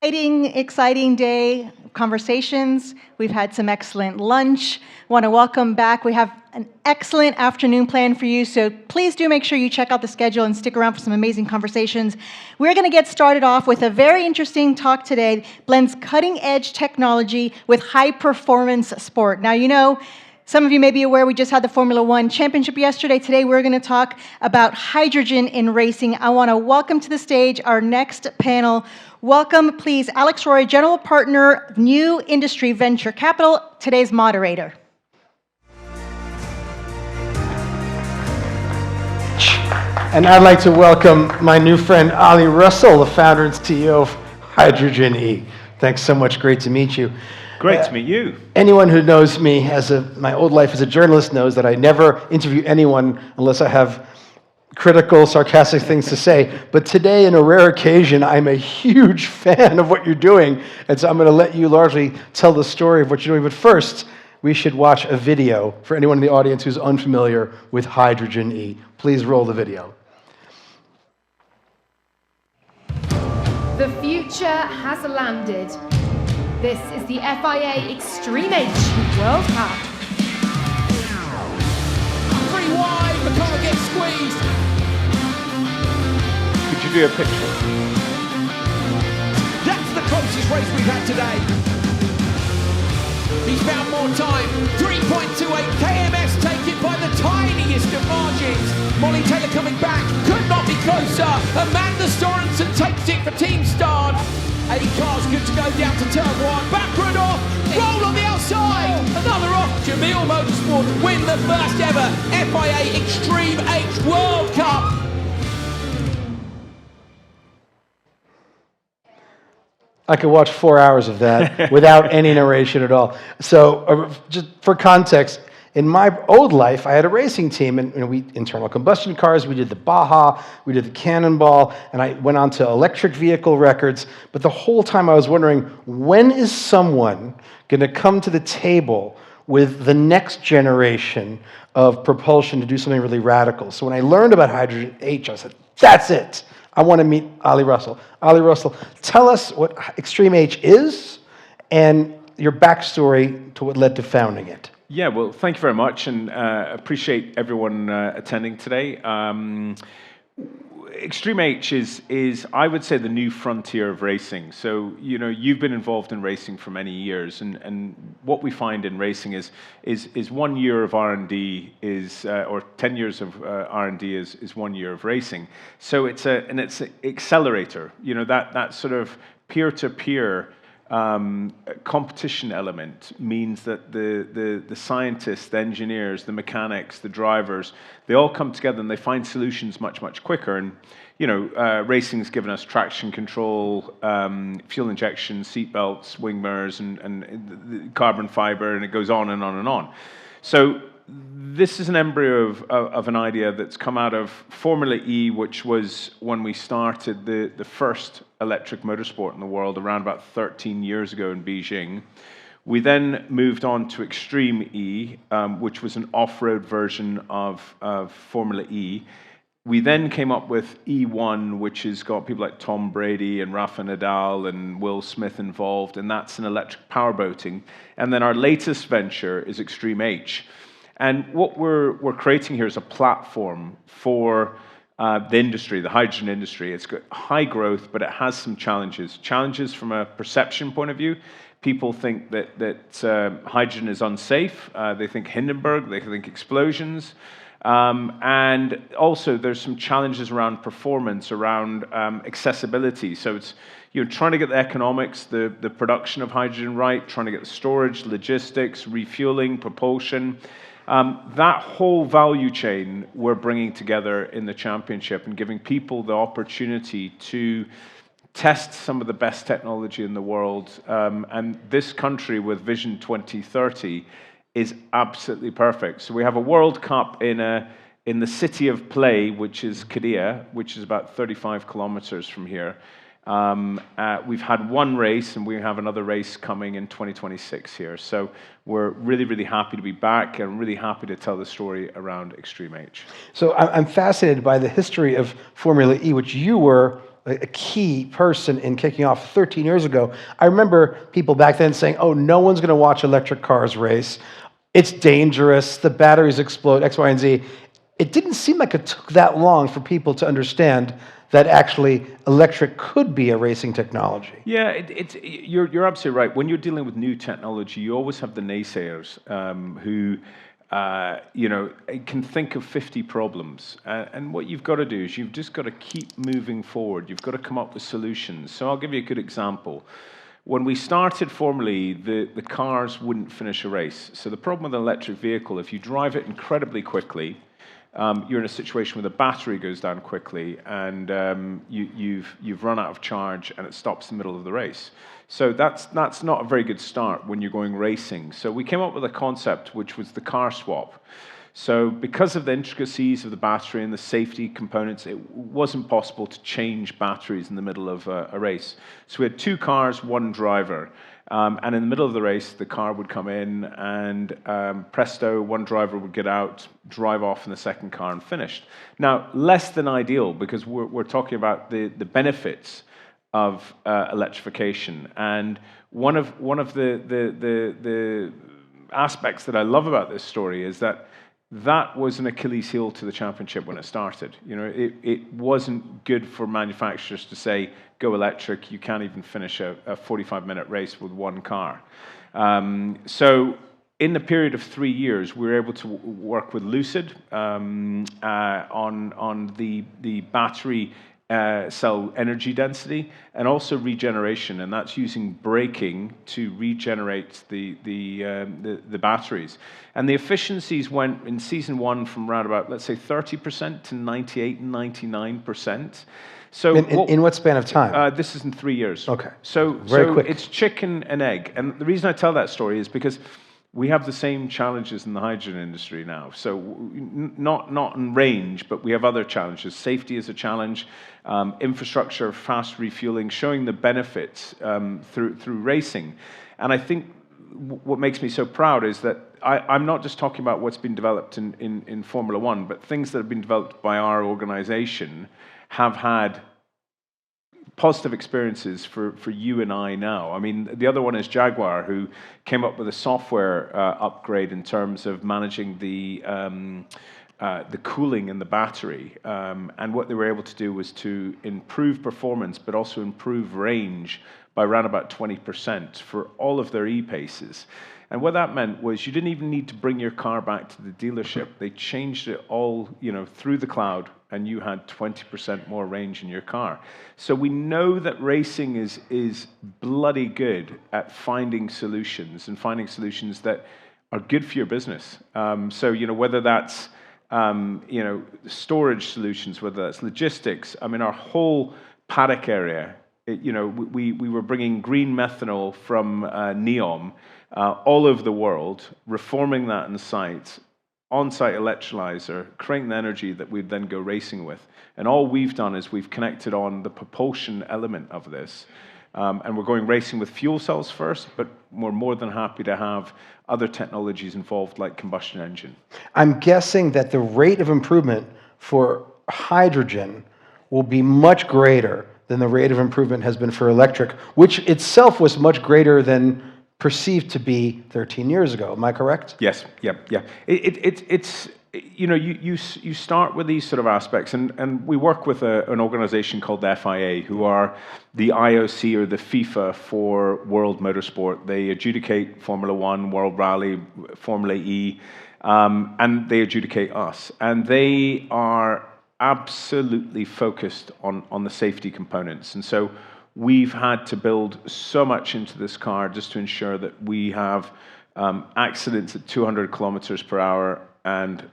Exciting day of conversations. We've had some excellent lunch. Want to welcome back. We have an excellent afternoon plan for you, so please do make sure you check out the schedule and stick around for some amazing conversations. We're going to get started off with a very interesting talk today, blends cutting-edge technology with high-performance sport. Now, you know, some of you may be aware we just had the Formula One Championship yesterday. Today we're going to talk about hydrogen in racing. I want to welcome to the stage our next panel. Welcome, please, Alex Roy, General Partner, New Industry Venture Capital, today's moderator. And I'd like to welcome my new friend, Ali Russell, the founder and CEO of Hydrogen E. Thanks so much. Great to meet you. Great to meet you. Anyone who knows me my old life as a journalist knows that I never interview anyone unless I have critical, sarcastic things to say. But today, in a rare occasion, I'm a huge fan of what you're doing. And so I'm going to let you largely tell the story of what you're doing. But first, we should watch a video for anyone in the audience who's unfamiliar with Hydrogen E. Please roll the video. The future has landed. This is the FIA Extreme H World Cup. Pretty wide, but can't get squeezed. Could you do a picture? That's the closest race we've had today. He's found more time. 3.28 KMS taken by the tiniest of margins. Molly Taylor coming back, could not be closer. Amanda Sorensen takes it for Team Start. 8 cars good to go down to turn 1. Backward off, roll on the outside. Another off. Jamil Motorsport win the first ever FIA Extreme H World Cup. I could watch 4 hours of that without any narration at all. So just for context, in my old life, I had a racing team, and we internal combustion cars. We did the Baja, we did the Cannonball, and I went on to electric vehicle records. But the whole time I was wondering, when is someone going to come to the table with the next generation of propulsion to do something really radical? So when I learned about Hydrogen H, I said, that's it. I want to meet Ali Russell. Ali Russell, tell us what Extreme H is and your backstory to what led to founding it. Yeah, well, thank you very much, and appreciate everyone attending today. Extreme H is, I would say, the new frontier of racing. So, you know, you've been involved in racing for many years, and what we find in racing is 1 year of R&D or 10 years of R&D is 1 year of racing. So it's an accelerator. You know, that sort of peer-to-peer competition element means that the scientists, the engineers, the mechanics, the drivers, they all come together and they find solutions much quicker. And you know, racing's given us traction control, fuel injection, seat belts, wing mirrors, and carbon fiber, and it goes on and on and on. So this is an embryo of an idea that's come out of Formula E, which was when we started the first electric motorsport in the world around about 13 years ago in Beijing. We then moved on to Extreme E, which was an off-road version of Formula E. We then came up with E1, which has got people like Tom Brady and Rafa Nadal and Will Smith involved, and that's an electric powerboating. And then our latest venture is Extreme H. And what we're creating here is a platform for the industry, the hydrogen industry. It's got high growth, but it has some challenges. Challenges from a perception point of view. People think that hydrogen is unsafe. They think Hindenburg. They think explosions. And also, there's some challenges around performance, around accessibility. So it's trying to get the economics, the production of hydrogen right, trying to get the storage, logistics, refueling, propulsion. That whole value chain we're bringing together in the championship and giving people the opportunity to test some of the best technology in the world. And this country with Vision 2030 is absolutely perfect. So we have a World Cup in the city of play, which is Korea, which is about 35 kilometers from here. We've had one race, and we have another race coming in 2026 here. So we're really, really happy to be back, and really happy to tell the story around Extreme H. So I'm fascinated by the history of Formula E, which you were a key person in kicking off 13 years ago. I remember people back then saying, oh, no one's going to watch electric cars race. It's dangerous. The batteries explode, X, Y, and Z. It didn't seem like it took that long for people to understand that actually electric could be a racing technology. Yeah, you're absolutely right. When you're dealing with new technology, you always have the naysayers who can think of 50 problems. And what you've got to do is you've just got to keep moving forward. You've got to come up with solutions. So I'll give you a good example. When we started formally, the cars wouldn't finish a race. So the problem with an electric vehicle, if you drive it incredibly quickly, you're in a situation where the battery goes down quickly and you've run out of charge and it stops in the middle of the race. So that's not a very good start when you're going racing. So we came up with a concept which was the car swap. So because of the intricacies of the battery and the safety components, it wasn't possible to change batteries in the middle of a race. So we had 2 cars, 1 driver. And in the middle of the race, the car would come in and presto, 1 driver would get out, drive off in the second car and finished. Now, less than ideal because we're talking about the benefits of electrification. And one of the aspects that I love about this story is that was an Achilles heel to the championship when it started. It wasn't good for manufacturers to say, go electric, you can't even finish a 45-minute race with 1 car. So in the period of 3 years, we were able to work with Lucid on the battery cell energy density and also regeneration, and that's using braking to regenerate the batteries. And the efficiencies went in season 1 from around about, let's say, 30% to 98 and 99%. So in what span of time? This is in 3 years. Okay. So Very quick. It's chicken and egg. And the reason I tell that story is because we have the same challenges in the hydrogen industry now. So not in range, but we have other challenges. Safety is a challenge. Infrastructure, fast refueling, showing the benefits through racing. And I think what makes me so proud is that I'm not just talking about what's been developed in Formula One, but things that have been developed by our organization have had positive experiences for you and I now. I mean, the other one is Jaguar, who came up with a software upgrade in terms of managing the cooling in the battery. And what they were able to do was to improve performance, but also improve range by around about 20% for all of their E-Paces. And what that meant was you didn't even need to bring your car back to the dealership. They changed it all, through the cloud, and you had 20% more range in your car. So we know that racing is bloody good at finding solutions and finding solutions that are good for your business. So whether that's storage solutions, whether that's logistics. I mean, our whole paddock area. We were bringing green methanol from NEOM all over the world, reforming that on-site electrolyzer, creating the energy that we'd then go racing with. And all we've done is we've connected on the propulsion element of this. And we're going racing with fuel cells first, but we're more than happy to have other technologies involved like combustion engine. I'm guessing that the rate of improvement for hydrogen will be much greater than the rate of improvement has been for electric, which itself was much greater than perceived to be 13 years ago. Am I correct? Yes. Yeah. It's you start with these sort of aspects, and we work with an organization called the FIA, who are the IOC or the FIFA for world motorsport. They adjudicate Formula One, World Rally, Formula E, and they adjudicate us, and they are absolutely focused on the safety components. And so we've had to build so much into this car just to ensure that we have accidents at 200 kilometers per hour and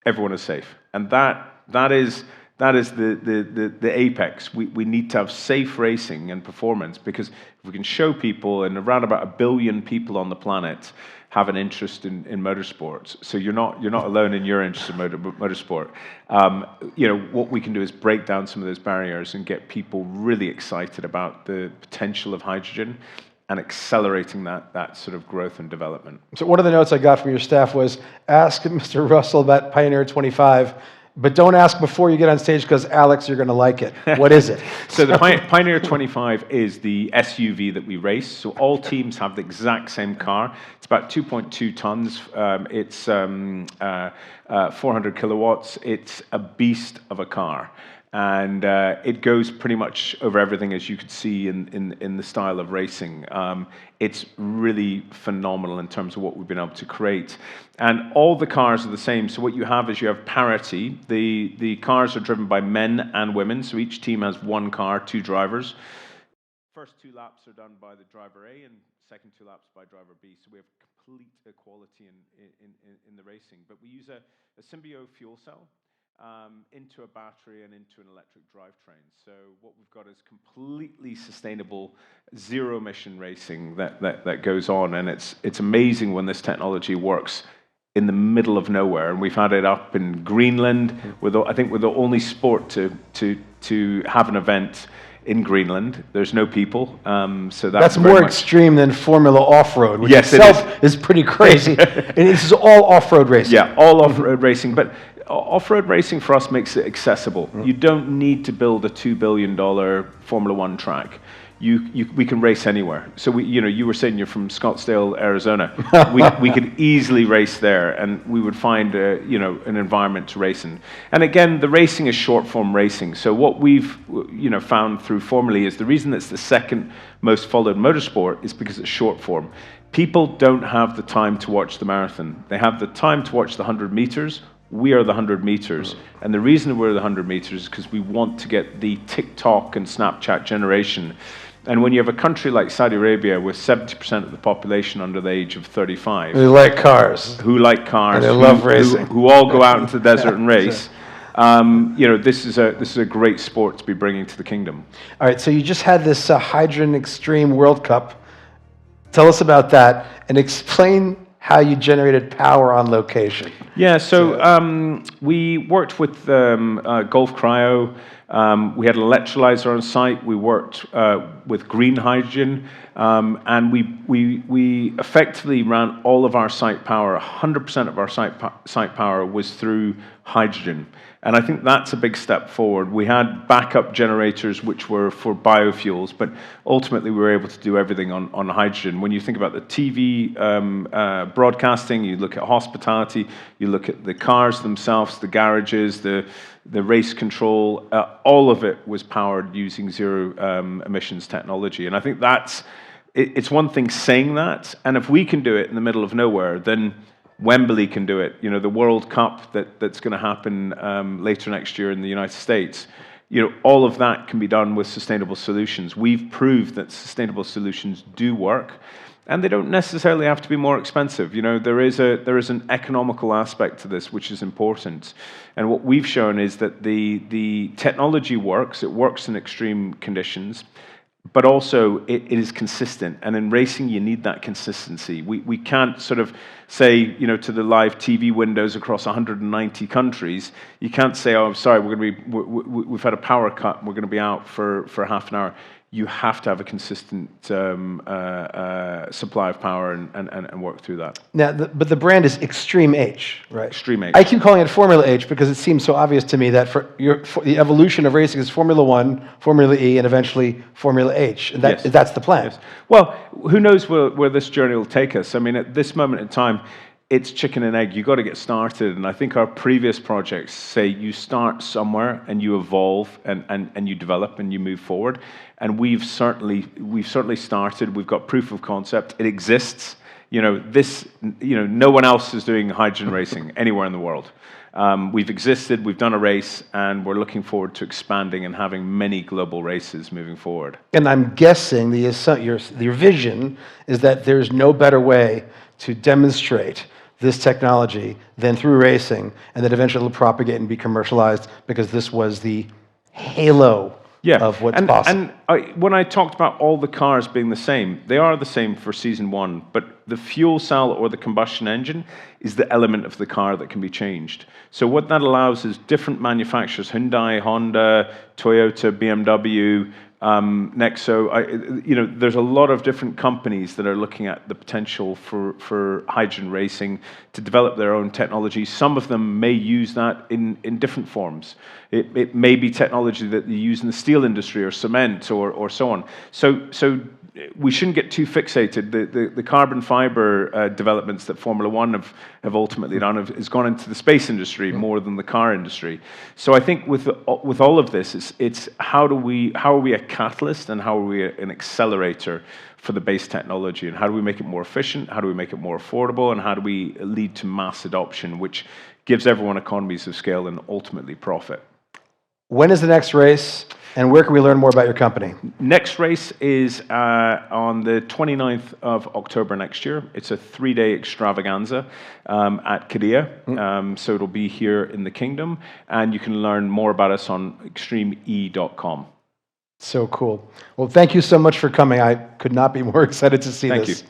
everyone is safe. And that is the apex. We need to have safe racing and performance, because if we can show people, and around about 1 billion people on the planet have an interest in motorsports. So you're not alone in your interest in motorsport. What we can do is break down some of those barriers and get people really excited about the potential of hydrogen and accelerating that sort of growth and development. So one of the notes I got from your staff was, ask Mr. Russell about Pioneer 25 But don't ask before you get on stage because, Alex, you're going to like it. What is it? So the Pioneer 25 is the SUV that we race. So all teams have the exact same car. It's about 2.2 tons. It's 400 kilowatts. It's a beast of a car. And it goes pretty much over everything, as you could see in the style of racing. It's really phenomenal in terms of what we've been able to create. And all the cars are the same. So what you have is you have parity. The cars are driven by men and women. So each team has one car, two drivers. First 2 laps are done by the driver A and second 2 laps by driver B. So we have complete equality in the racing. But we use a Symbio fuel cell into a battery and into an electric drivetrain. So what we've got is completely sustainable, zero-emission racing that goes on, and it's amazing when this technology works in the middle of nowhere. And we've had it up in Greenland. I think we're the only sport to have an event in Greenland. There's no people, so that's more extreme than Formula Off-Road, which yes, itself is pretty crazy. And this is all off-road racing. Yeah, all off-road racing, but off-road racing for us makes it accessible. You don't need to build a $2 billion Formula One track. We can race anywhere. So you were saying you're from Scottsdale, Arizona. we could easily race there, and we would find an environment to race in. And again, the racing is short-form racing. So what we've found through Formula E is the reason it's the second most followed motorsport is because it's short-form. People don't have the time to watch the marathon. They have the time to watch the 100 meters. We are the 100 meters. And the reason we're the 100 meters is because we want to get the TikTok and Snapchat generation. And when you have a country like Saudi Arabia with 70% of the population under the age of 35. Who like cars. Who like cars. And they love racing. Who all go out into the desert and race. This is a great sport to be bringing to the kingdom. All right, so you just had this Hydrogen Extreme World Cup. Tell us about that and explain how you generated power on location. Yeah, so we worked with Gulf Cryo. We had an electrolyzer on site. We worked with green hydrogen, and we effectively ran all of our site power. 100% of our site power was through hydrogen. And I think that's a big step forward. We had backup generators which were for biofuels, but ultimately we were able to do everything on hydrogen. When you think about the TV broadcasting, you look at hospitality, you look at the cars themselves, the garages, the race control, all of it was powered using zero emissions technology. And I think it's one thing saying that, and if we can do it in the middle of nowhere, then Wembley can do it. The World Cup that's going to happen later next year in the United States. All of that can be done with sustainable solutions. We've proved that sustainable solutions do work, and they don't necessarily have to be more expensive. There is an economical aspect to this which is important. And what we've shown is that the technology works. It works in extreme conditions. But also, it is consistent. And in racing, you need that consistency. We can't sort of say, to the live TV windows across 190 countries, you can't say, oh, I'm sorry, we've had a power cut, and we're going to be out for half an hour. You have to have a consistent supply of power and work through that. Now, but the brand is Extreme H, right? Extreme H. I keep calling it Formula H because it seems so obvious to me that for the evolution of racing is Formula One, Formula E, and eventually Formula H. And that's the plan. Yes. Well, who knows where this journey will take us? I mean, at this moment in time, it's chicken and egg. You've got to get started. And I think our previous projects say you start somewhere and you evolve and you develop and you move forward. And we've certainly started. We've got proof of concept. It exists. No one else is doing hydrogen racing anywhere in the world. We've existed, we've done a race, and we're looking forward to expanding and having many global races moving forward. And I'm guessing your vision is that there's no better way to demonstrate this technology than through racing, and that eventually it'll propagate and be commercialized because this was the halo of what's possible. And when I talked about all the cars being the same, they are the same for season one, but the fuel cell or the combustion engine is the element of the car that can be changed. So what that allows is different manufacturers, Hyundai, Honda, Toyota, BMW, next. So, there's a lot of different companies that are looking at the potential for hydrogen racing to develop their own technology. Some of them may use that in different forms. It may be technology that they use in the steel industry or cement or so on. So we shouldn't get too fixated. The carbon fiber developments that Formula One have ultimately done has gone into the space industry more than the car industry. So I think with all of this, it's how are we a catalyst and how are we an accelerator for the base technology, and how do we make it more efficient? How do we make it more affordable? And how do we lead to mass adoption, which gives everyone economies of scale and ultimately profit? When is the next race, and where can we learn more about your company? Next race is on the 29th of October next year. It's a 3-day extravaganza at Qiddiya. So it'll be here in the Kingdom, and you can learn more about us on extreme.com. So cool. Well, thank you so much for coming. I could not be more excited to see Thank this. you.